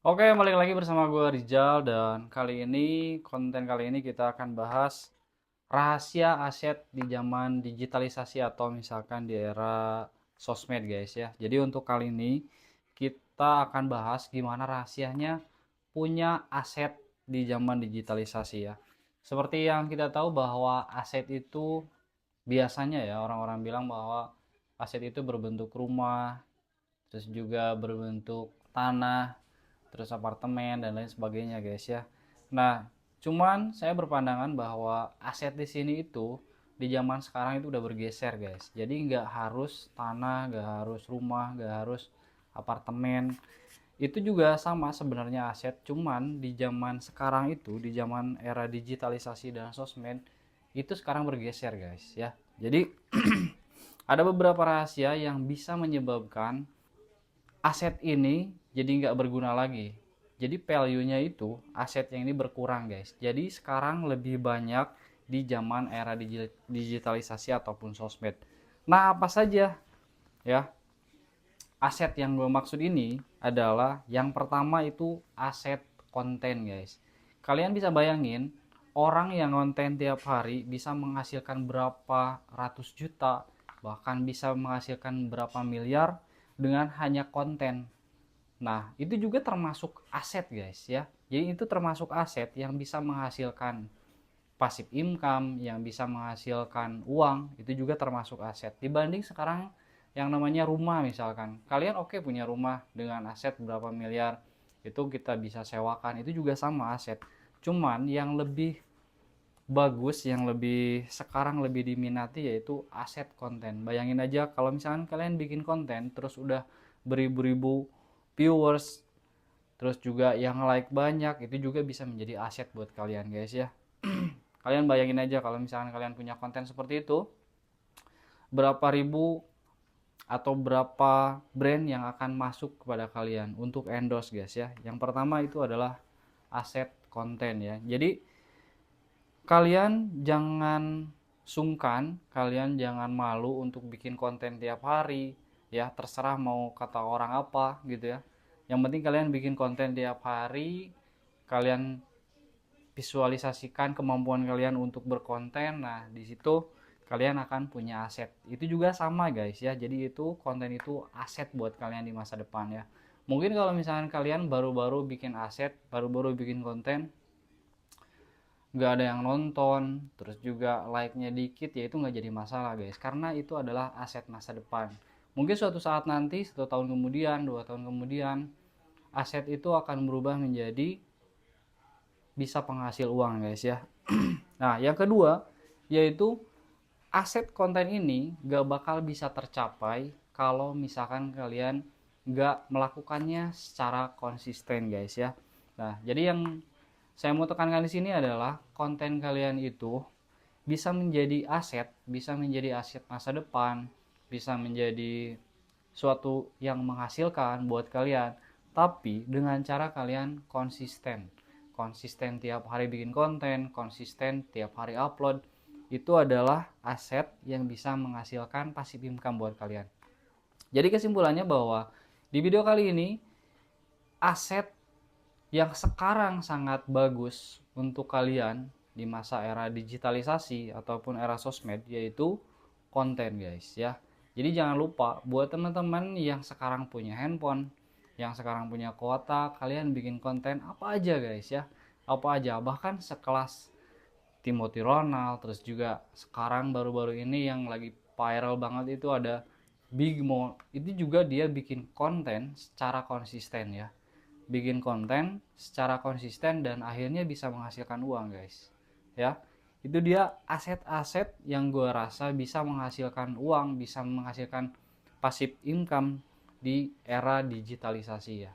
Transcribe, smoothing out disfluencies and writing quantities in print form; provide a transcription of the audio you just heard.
Oke, balik lagi bersama gue Rizal dan kali ini kita akan bahas rahasia aset di zaman digitalisasi atau misalkan di era sosmed guys ya. Jadi untuk kali ini kita akan bahas gimana rahasianya punya aset di zaman digitalisasi ya. Seperti yang kita tahu bahwa aset itu biasanya ya orang-orang bilang bahwa aset itu berbentuk rumah, terus juga berbentuk tanah, terus apartemen dan lain sebagainya guys ya. Nah, cuman saya berpandangan bahwa aset di sini itu di zaman sekarang itu udah bergeser guys. Jadi nggak harus tanah, nggak harus rumah, nggak harus apartemen. Itu juga sama sebenarnya aset, cuman di zaman sekarang itu, di zaman era digitalisasi dan sosmed, itu sekarang bergeser guys ya. Jadi ada beberapa rahasia yang bisa menyebabkan aset ini jadi nggak berguna lagi. Jadi value-nya itu aset yang ini berkurang guys. Jadi sekarang lebih banyak di zaman era digitalisasi ataupun sosmed. Nah apa saja ya aset yang gue maksud ini adalah yang pertama itu aset konten guys. Kalian bisa bayangin orang yang konten tiap hari bisa menghasilkan berapa ratus juta, bahkan bisa menghasilkan berapa miliar dengan hanya konten. Nah, itu juga termasuk aset guys ya. Jadi itu termasuk aset yang bisa menghasilkan passive income, yang bisa menghasilkan uang, itu juga termasuk aset. Dibanding sekarang yang namanya rumah misalkan. Kalian oke punya rumah dengan aset berapa miliar, itu kita bisa sewakan, itu juga sama aset. Cuman yang lebih bagus, yang lebih sekarang lebih diminati yaitu aset konten. Bayangin aja kalau misalkan kalian bikin konten terus udah beribu-ribu viewers, terus juga yang like banyak, itu juga bisa menjadi aset buat kalian guys ya. Kalian bayangin aja kalau misalkan kalian punya konten seperti itu, berapa ribu atau berapa brand yang akan masuk kepada kalian untuk endorse guys ya. Yang pertama itu adalah aset konten ya. Jadi kalian jangan sungkan, kalian jangan malu untuk bikin konten tiap hari ya, terserah mau kata orang apa gitu ya. Yang penting kalian bikin konten tiap hari, kalian visualisasikan kemampuan kalian untuk berkonten. Nah, di situ kalian akan punya aset. Itu juga sama guys ya. Jadi itu konten itu aset buat kalian di masa depan ya. Mungkin kalau misalkan kalian baru-baru bikin aset, baru-baru bikin konten, nggak ada yang nonton, terus juga like-nya dikit, ya itu nggak jadi masalah guys. Karena itu adalah aset masa depan. Mungkin suatu saat nanti, 1 tahun kemudian, 2 tahun kemudian, aset itu akan berubah menjadi bisa penghasil uang guys ya. Nah yang kedua yaitu aset konten ini gak bakal bisa tercapai kalau misalkan kalian gak melakukannya secara konsisten guys ya. Nah jadi yang saya mau tekankan di sini adalah konten kalian itu bisa menjadi aset, bisa menjadi aset masa depan, bisa menjadi suatu yang menghasilkan buat kalian, tapi dengan cara kalian konsisten. Konsisten tiap hari bikin konten, konsisten tiap hari upload, itu adalah aset yang bisa menghasilkan passive income buat kalian. Jadi kesimpulannya bahwa di video kali ini aset yang sekarang sangat bagus untuk kalian di masa era digitalisasi ataupun era sosmed yaitu konten guys ya. Jadi jangan lupa buat teman-teman yang sekarang punya handphone, yang sekarang punya kuota, kalian bikin konten apa aja guys ya. Apa aja, bahkan sekelas Timothy Ronald, terus juga sekarang baru-baru ini yang lagi viral banget itu ada Big Mo. Itu juga dia bikin konten secara konsisten ya, bikin konten secara konsisten dan akhirnya bisa menghasilkan uang guys ya. Itu dia aset-aset yang gue rasa bisa menghasilkan uang, bisa menghasilkan passive income di era digitalisasi ya.